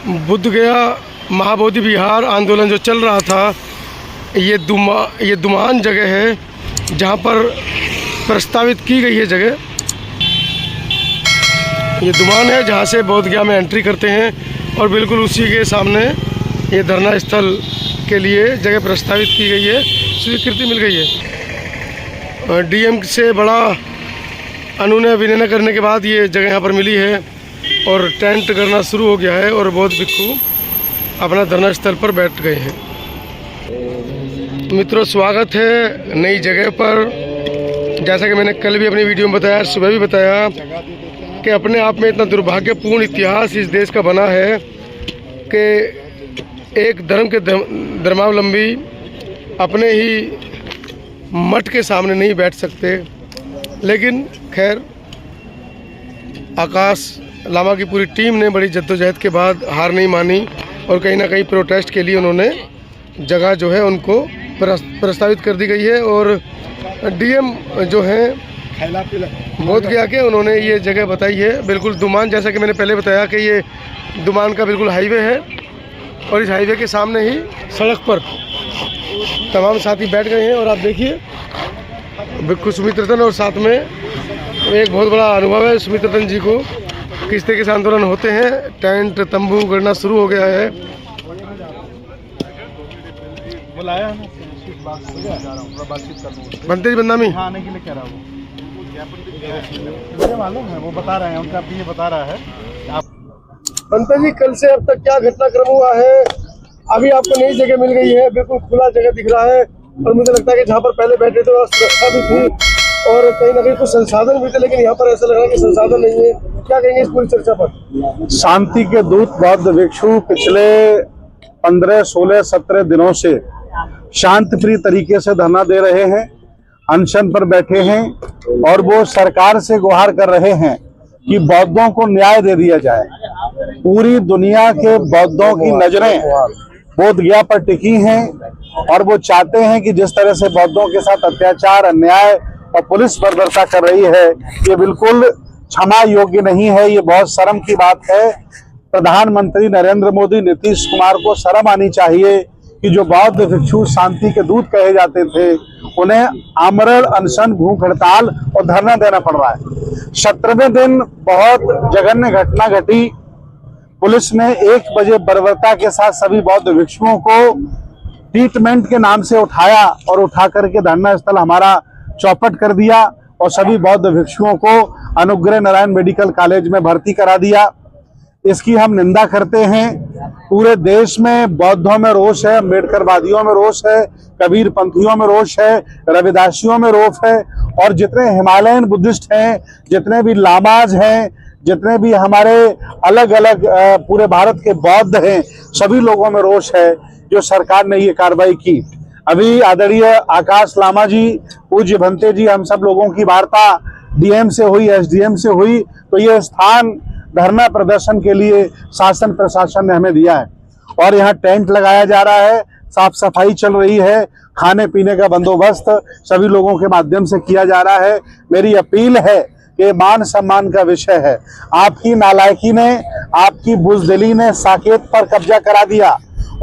बुद्ध गया महाबोधि विहार आंदोलन जो चल रहा था, ये दुमान जगह है जहाँ पर प्रस्तावित की गई है जगह। ये दुमान है जहाँ से बोध गया में एंट्री करते हैं और बिल्कुल उसी के सामने ये धरना स्थल के लिए जगह प्रस्तावित की गई है, स्वीकृति मिल गई है। डीएम से बड़ा अनुनय विनय करने के बाद ये जगह यहाँ पर मिली है और टेंट करना शुरू हो गया है और बौद्ध भिक्षु अपना धरना स्थल पर बैठ गए हैं। मित्रों, स्वागत है नई जगह पर। जैसा कि मैंने कल भी अपनी वीडियो में बताया, सुबह भी बताया कि अपने आप में इतना दुर्भाग्यपूर्ण इतिहास इस देश का बना है कि एक धर्म के धर्मावलंबी अपने ही मठ के सामने नहीं बैठ सकते। लेकिन खैर, आकाश लामा की पूरी टीम ने बड़ी जद्दोजहद के बाद हार नहीं मानी और कहीं ना कहीं प्रोटेस्ट के लिए उन्होंने जगह जो है उनको प्रस्तावित कर दी गई है। और डीएम जो है बोध गया के उन्होंने ये जगह बताई है बिल्कुल दुमान, जैसा कि मैंने पहले बताया कि ये दुमान का बिल्कुल हाईवे है और इस हाईवे के सामने ही सड़क पर तमाम साथी बैठ गए हैं। और आप देखिए भिक्षु सुमित्रतन और साथ में एक बहुत बड़ा अनुभव है सुमित्रतन जी को किस तरीके से आंदोलन होते हैं। टेंट तंबू गड़ना शुरू हो गया है। बुलाया है बनते जी बदनामी आने के लिए कह रहा हूँ, मुझे मालूम है, वो बता रहे हैं, उनका ये बता रहा है। आप बनते जी, कल से अब तक क्या घटनाक्रम हुआ है? अभी आपको नई जगह मिल गई है, बिल्कुल खुला जगह दिख रहा है और मुझे लगता है कि जहाँ पर पहले बैठे थे वहाँ सुरक्षा भी थी और कहीं ना कहीं कुछ संसाधन भी थे, लेकिन यहाँ पर ऐसा लग रहा है कि संसाधन नहीं है। क्या कहेंगे इस पूरी चर्चा पर? शांति के दूत बौद्ध भिक्षु पिछले 15, 16, 17 दिनों से शांतिप्रिय तरीके से धरना दे रहे हैं, अनशन पर बैठे हैं और वो सरकार से गुहार कर रहे हैं कि बौद्धों को न्याय दे दिया जाए। पूरी दुनिया के बौद्धों की नजरें बोध गया पर टिकी हैं और वो चाहते हैं कि जिस तरह से बौद्धों के साथ अत्याचार, अन्याय और पुलिस बर्बरता कर रही है, ये बिल्कुल क्षमा योग्य नहीं है। ये बहुत शर्म की बात है। प्रधानमंत्री नरेंद्र मोदी, नीतीश कुमार को शर्म आनी चाहिए कि जो बौद्ध भिक्षु शांति के दूत कहे जाते थे, उन्हें आमरण अनशन, भूख हड़ताल और धरना देना पड़ रहा है। 17वें दिन बहुत जघन्य घटना घटी। पुलिस ने 1 बजे बर्बरता के साथ सभी बौद्ध भिक्षुओं को ट्रीटमेंट के नाम से उठाया और उठा करके धरना स्थल हमारा चौपट कर दिया और सभी बौद्ध भिक्षुओं को अनुग्रह नारायण मेडिकल कॉलेज में भर्ती करा दिया। इसकी हम निंदा करते हैं। पूरे देश में बौद्धों में रोष है, अम्बेडकरवादियों में रोष है, कबीर पंथियों में रोष है, रविदासियों में रोष है और जितने हिमालयन बुद्धिस्ट हैं, जितने भी लामाज हैं, जितने भी हमारे अलग अलग पूरे भारत के बौद्ध हैं, सभी लोगों में रोष है जो सरकार ने ये कार्रवाई की। अभी आदरणीय आकाश लामा जी, पूज्य भंते जी, हम सब लोगों की वार्ता डीएम से हुई, एसडीएम से हुई, तो ये स्थान धरना प्रदर्शन के लिए शासन प्रशासन ने हमें दिया है और यहाँ टेंट लगाया जा रहा है, साफ सफाई चल रही है, खाने पीने का बंदोबस्त सभी लोगों के माध्यम से किया जा रहा है। मेरी अपील है कि मान सम्मान का विषय है। आपकी नालायकी ने, आपकी बुजदिली ने साकेत पर कब्जा करा दिया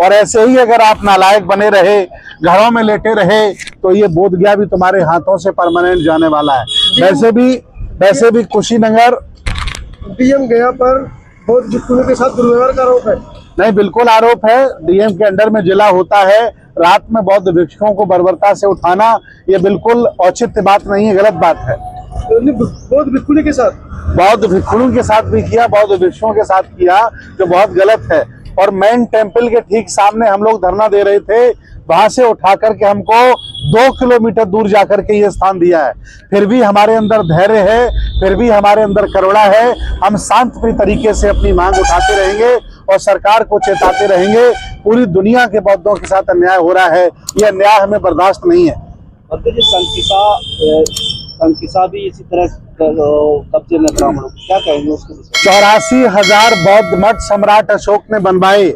और ऐसे ही अगर आप नालायक बने रहे, घरों में लेटे रहे, तो ये बोध गया भी तुम्हारे हाथों से परमानेंट जाने वाला है। वैसे भी कुशीनगर डीएम गया पर बौद्ध भिक्षुओं के साथ दुर्व्यवहार का आरोप है। नहीं, बिल्कुल आरोप है। डीएम के अंडर में जिला होता है, रात में बौद्ध भिक्षुओं को बर्बरता से उठाना ये बिल्कुल औचित्य बात नहीं है, गलत बात है। बौद्ध भिक्षुओं के साथ भी किया, बौद्ध भिक्षुओं के साथ किया, जो बहुत गलत है। और मेन टेम्पल के ठीक सामने हम लोग धरना दे रहे थे, वहां से उठा करके हमको 2 किलोमीटर दूर जाकर के ये स्थान दिया है। फिर भी हमारे अंदर धैर्य है, फिर भी हमारे अंदर करुणा है। हम शांतिप्रिय तरीके से अपनी मांग उठाते रहेंगे और सरकार को चेताते रहेंगे। पूरी दुनिया के बौद्धों के साथ अन्याय हो रहा है, ये अन्याय हमें बर्दाश्त नहीं है। संकिसा भी इसी तरह कब्जे में था, क्या कहेंगे उसके विषय? 84,000 बौद्ध मठ सम्राट अशोक ने बनवाए।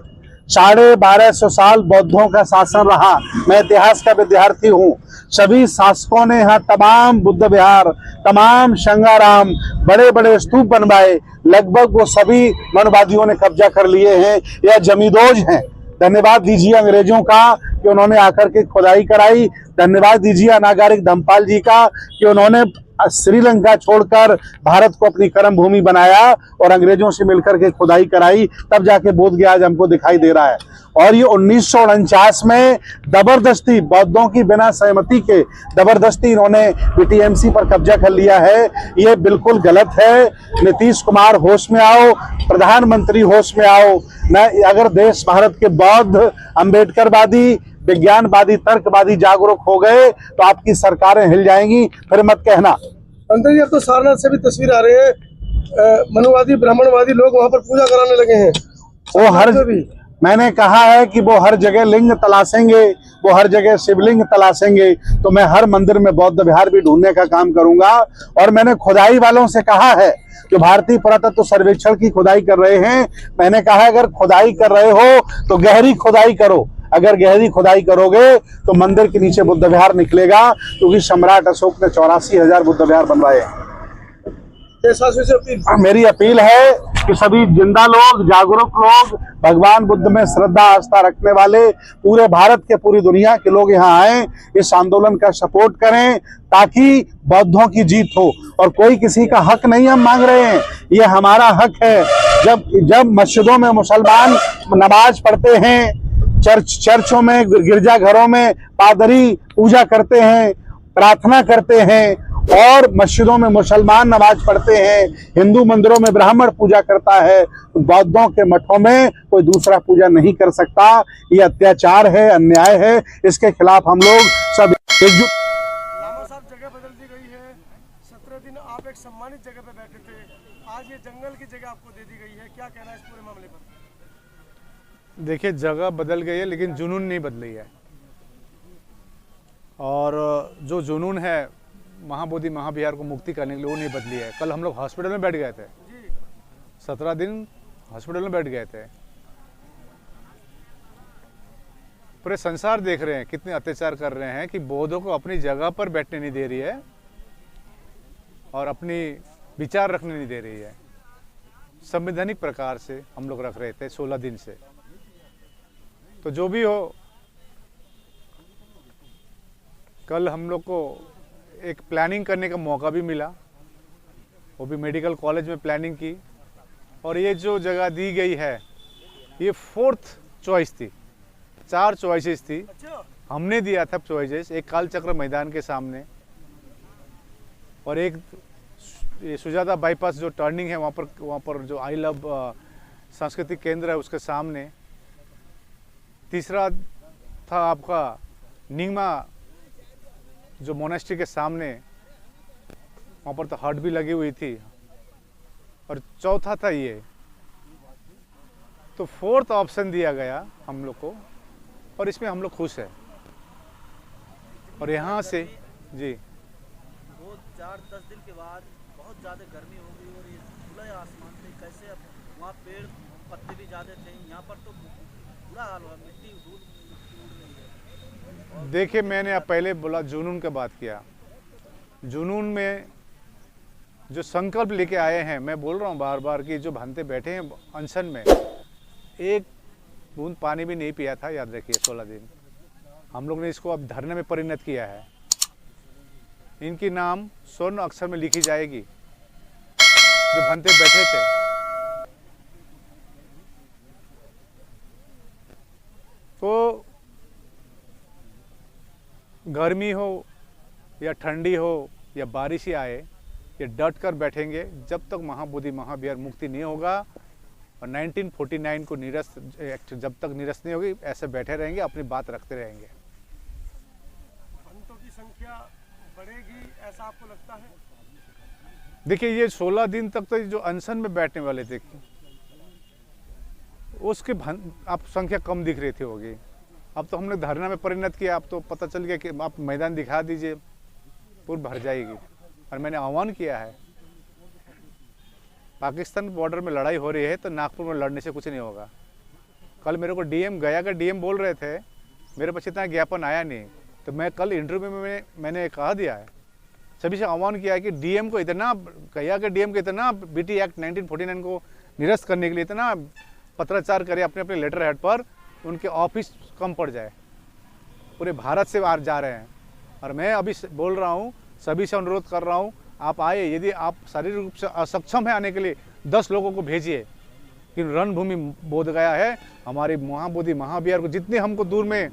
1250 साल बौद्धों का शासन रहा। मैं इतिहास का विद्यार्थी हूँ। सभी शासकों ने यहाँ तमाम बुद्ध विहार, तमाम शंगाराम, बड़े बड़े स्तूप बनवाए। लगभग वो सभी मनवादियों ने कब्जा कर लिए हैं या जमींदोज हैं। धन्यवाद दीजिए अंग्रेजों का कि उन्होंने आकर के खुदाई कराई। धन्यवाद दीजिए अनागारिक धम्पाल जी का कि उन्होंने श्रीलंका छोड़कर भारत को अपनी कर्म भूमि बनाया और अंग्रेजों से मिलकर के खुदाई कराई, तब जाके बोध गया आज हमको दिखाई दे रहा है। और ये 1949 में जबरदस्ती बौद्धों की बिना सहमति के जबरदस्ती इन्होंने बीटीएमसी पर कब्जा कर लिया है। ये बिल्कुल गलत है। नीतीश कुमार होश में आओ, प्रधानमंत्री होश में आओ। न अगर देश भारत के बौद्ध, अम्बेडकरवादी, विज्ञानवादी, तर्कवादी जागरूक हो गए तो आपकी सरकारें हिल जाएंगी। फिर मत कहना। अंदर अब तो सारनाथ से भी तस्वीर आ रहे हैं, मनुवादी ब्राह्मणवादी लोग वहां पर पूजा कराने लगे हैं। वो हर मैंने कहा है कि वो हर जगह लिंग तलाशेंगे, वो हर जगह शिवलिंग तलाशेंगे, तो मैं हर मंदिर में बौद्ध विहार भी ढूंढने का काम करूंगा। और मैंने खुदाई वालों से कहा है, जो भारतीय पुरातत्व सर्वेक्षण की खुदाई कर रहे हैं, मैंने कहा अगर खुदाई कर रहे हो तो गहरी खुदाई करो। अगर गहरी खुदाई करोगे तो मंदिर के नीचे बुद्ध विहार निकलेगा, क्योंकि सम्राट अशोक ने 84,000 बुद्ध विहार बनवाए। मेरी अपील है कि सभी जिंदा लोग, जागरूक लोग, भगवान बुद्ध में श्रद्धा आस्था रखने वाले पूरे भारत के, पूरी दुनिया के लोग यहाँ आए, इस आंदोलन का सपोर्ट करें ताकि बौद्धों की जीत हो। और कोई किसी का हक नहीं हम मांग रहे हैं, ये हमारा हक है। जब मस्जिदों में मुसलमान नमाज पढ़ते हैं, चर्चों में, गिरजाघरों में पादरी पूजा करते हैं, प्रार्थना करते हैं, और मस्जिदों में मुसलमान नमाज पढ़ते हैं, हिंदू मंदिरों में ब्राह्मण पूजा करता है, तो बौद्धों के मठों में कोई दूसरा पूजा नहीं कर सकता। ये अत्याचार है, अन्याय है, इसके खिलाफ हम लोग सब एकजुट। लामा साहब, जगह बदल दी गई है। 17 दिन आप एक सम्मानित जगह पे बैठे थे, आज ये जंगल की जगह आपको दे दी गई है, क्या कहना है इस पूरे मामले पर? देखिए, जगह बदल गई है लेकिन जुनून नहीं बदली है। और जो जुनून है महाबोधि महाविहार को मुक्ति करने के लिए, वो नहीं बदली है। कल हम लोग हॉस्पिटल में बैठ गए थे, 17 दिन हॉस्पिटल में बैठ गए थे। पूरे संसार देख रहे हैं कितने अत्याचार कर रहे हैं कि बौद्धों को अपनी जगह पर बैठने नहीं दे रही है और अपनी विचार रखने नहीं दे रही है। संवैधानिक प्रकार से हम लोग रख रहे थे 16 दिन से। तो जो भी हो, कल हम लोग को एक प्लानिंग करने का मौका भी मिला, वो भी मेडिकल कॉलेज में प्लानिंग की। और ये जो जगह दी गई है, ये 4th चॉइस थी। 4 चॉइसेस थी, हमने दिया था चॉइसेस। एक कालचक्र मैदान के सामने, और एक ये सुजाता बाईपास जो टर्निंग है वहाँ पर जो आई लव सांस्कृतिक केंद्र है उसके सामने। तीसरा था आपका निंगमा जो मोनेस्ट्री के सामने, वहाँ पर तो हट भी लगी हुई थी। और चौथा था ये। तो 4th ऑप्शन दिया गया हम लोग को, और इसमें हम लोग खुश हैं। और यहाँ से जी 4-10 दिन के बाद बहुत ज़्यादा गर्मी हो गई और ये खुला आसमान थे, कैसे अब वहाँ पेड़ पत्ते भी ज़्यादा थे, यहाँ पर तो बुरा हाल हुआ, मिट्टी धूल उड़ रही है। देखिए, मैंने अब पहले बोला, जुनून की बात किया। जुनून में जो संकल्प लेके आए हैं, मैं बोल रहा हूँ बार बार कि जो भंते बैठे हैं अनशन में, एक बूंद पानी भी नहीं पिया था, याद रखिए। 16 दिन हम लोग ने इसको अब धरने में परिणत किया है। इनकी नाम स्वर्ण अक्षर में लिखी जाएगी, जो भंते बैठे थे। तो गर्मी हो या ठंडी हो या बारिश ही आए, ये डट कर बैठेंगे जब तक महाबोधि महाविहार मुक्ति नहीं होगा। और 1949 को निरस्त एक्ट जब तक निरस्त नहीं होगी, ऐसे बैठे रहेंगे, अपनी बात रखते रहेंगे। भक्तों की संख्या बढ़ेगी, ऐसा आपको लगता है? देखिए, ये 16 दिन तक तो जो अनशन में बैठने वाले थे, उसकी आप संख्या कम दिख रही थी होगी। अब तो हमने धरना में परिणत किया। अब तो पता चल गया कि आप मैदान दिखा दीजिए, पूरी भर जाएगी। और मैंने आह्वान किया है, पाकिस्तान बॉर्डर में लड़ाई हो रही है तो नागपुर में लड़ने से कुछ नहीं होगा। कल मेरे को डीएम गया का डीएम बोल रहे थे, मेरे पास इतना ज्ञापन आया नहीं, तो मैं कल इंटरव्यू में मैंने कहा दिया है, सभी से आह्वान किया है कि डीएम को इतना कहा कि डीएम को इतना बीटी एक्ट 1949 को निरस्त करने के लिए इतना पत्राचार करे अपने अपने लेटर हेड पर, उनके ऑफिस कम पड़ जाए। पूरे भारत से बाहर जा रहे हैं और मैं अभी बोल रहा हूँ, सभी से अनुरोध कर रहा हूँ, आप आए। यदि आप शारीरिक रूप से असक्षम है आने के लिए 10 लोगों को भेजिए। कि रणभूमि बोध गया है, हमारी महाबोधि महाविहार को जितनी हमको दूर में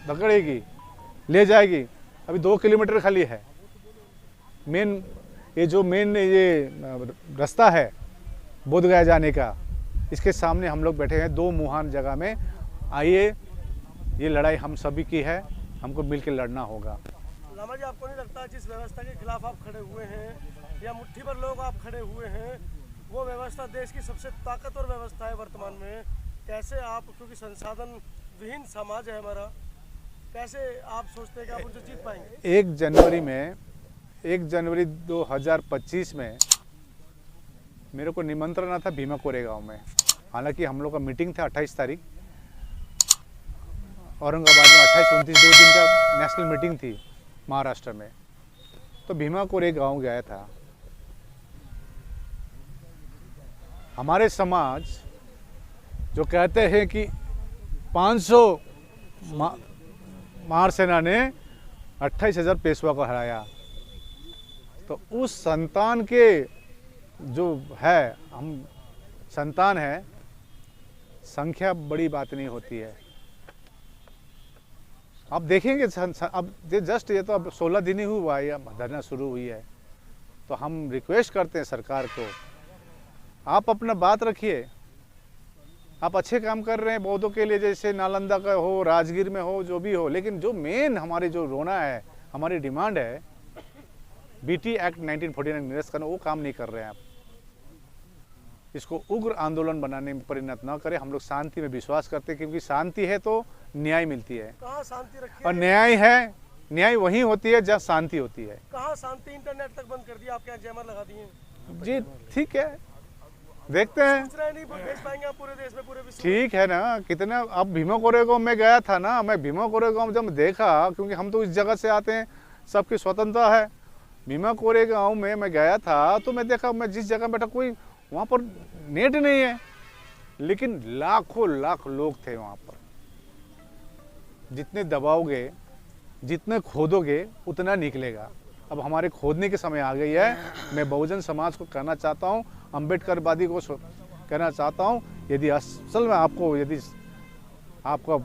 धकेड़ेगी ले जाएगी। अभी 2 किलोमीटर खाली है। मेन ये रास्ता है बोध गया जाने का, इसके सामने हम लोग बैठे हैं 2 मुहान जगह में। आइए, ये लड़ाई हम सभी की है, हमको मिलकर लड़ना होगा। लामा जी, आपको नहीं लगता जिस व्यवस्था के खिलाफ आप खड़े हुए हैं या मुट्ठी भर लोग आप खड़े हुए हैं, वो व्यवस्था देश की सबसे ताकतवर व्यवस्था है वर्तमान में? कैसे आप, क्योंकि संसाधन विहीन समाज है हमारा, कैसे आप सोचते हैं कि आप उनसे जीत पाएंगे? 1 जनवरी 2025 में मेरे को निमंत्रण था भीमा कोरेगांव में। हालांकि हम लोग का मीटिंग था 28 तारीख औरंगाबाद में, 28-29 2 दिन का नेशनल मीटिंग थी महाराष्ट्र में। तो भीमा कोरेगांव गया था। हमारे समाज जो कहते हैं कि 500 महार सेना ने 28,000 पेशवा को हराया, तो उस संतान के जो है, हम संतान है, संख्या बड़ी बात नहीं होती है। आप देखेंगे अब जस्ट ये तो अब 16 दिन ही हुआ है, धरना शुरू हुई है। तो हम रिक्वेस्ट करते हैं सरकार को, आप अपना बात रखिए। आप अच्छे काम कर रहे हैं बौद्धों के लिए, जैसे नालंदा का हो, राजगीर में हो, जो भी हो, लेकिन जो मेन हमारे जो रोना है, हमारी डिमांड है बीटी एक्ट 1949 निरस्त करना, वो काम नहीं कर रहे हैं आप। इसको उग्र आंदोलन बनाने में परिणत न करें। हम लोग शांति में विश्वास करते हैं, क्योंकि शांति है तो न्याय मिलती है। कहाँ शांति रखी और न्याय है, न्याय वहीं होती है जहाँ शांति होती है। कहाँ शांति? इंटरनेट तक बंद कर दिया, आपके यहाँ जैमर लगा दिए। जी ठीक है, देखते हैं। सूचना नहीं भेज पाएंगे आप पूरे देश में, पूरे विश्व? ठीक है ना, कितना। अब भीमा कोरेगांव में गया था ना, मैं भीमा कोरेगांव जब देखा, क्योंकि हम तो इस जगह से आते हैं, सबकी स्वतंत्रता है। भीमा कोरेगांव में मैं गया था तो मैं देखा, मैं जिस जगह बैठा कोई वहाँ पर नेट नहीं है, लेकिन लाखों लाख लोग थे वहाँ पर। जितने दबाओगे, जितने खोदोगे, उतना निकलेगा। अब हमारे खोदने के समय आ गई है। मैं बहुजन समाज को कहना चाहता हूँ, अम्बेडकरवादी को कहना चाहता हूँ, यदि असल में आपको, यदि आपका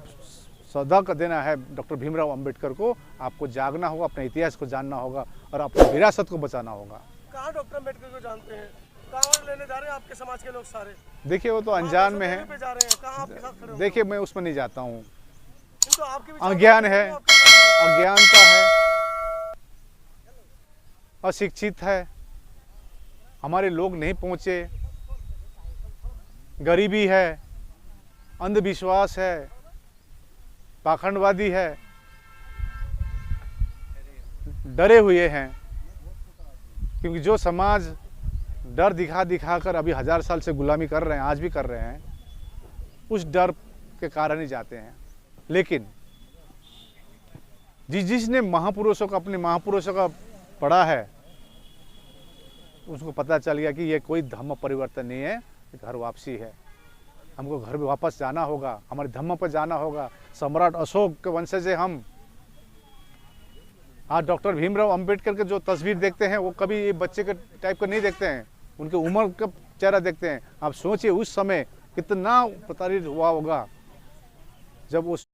सदा का देना है डॉक्टर भीमराव अंबेडकर को, आपको जागना होगा, अपने इतिहास को जानना होगा और अपनी विरासत को बचाना होगा। कहाँ डॉक्टर अंबेडकर को जानते हैं? कहाँ लेने जा रहे हैं आपके समाज के लोग सारे? देखिए, वो तो अनजान में है। जा रहे हैं, कहाँ आपके साथ खड़े हो? देखिए, मैं उसमें नहीं जाता हूँ। तो आपके अज्ञान है, अज्ञानता है, अशिक्षित है, हमारे लोग नहीं पहुँचे, गरीबी है, अंधविश्वास है, पाखंडवादी है, डरे हुए हैं। क्योंकि जो समाज डर दिखा कर अभी 1000 साल से गुलामी कर रहे हैं, आज भी कर रहे हैं, उस डर के कारण ही जाते हैं। लेकिन जिसने महापुरुषों का, अपने महापुरुषों का पढ़ा है, उसको पता चल गया कि ये कोई धर्म परिवर्तन नहीं है, घर वापसी है। हमको घर में वापस जाना होगा, हमारे धर्म पर जाना होगा। सम्राट अशोक के वंशज है हम। आज डॉक्टर भीमराव अंबेडकर के जो तस्वीर देखते हैं, वो कभी ये बच्चे के टाइप का नहीं देखते हैं, उनके उम्र का चेहरा देखते हैं। आप सोचिए उस समय कितना प्रताड़ित हुआ होगा जब उस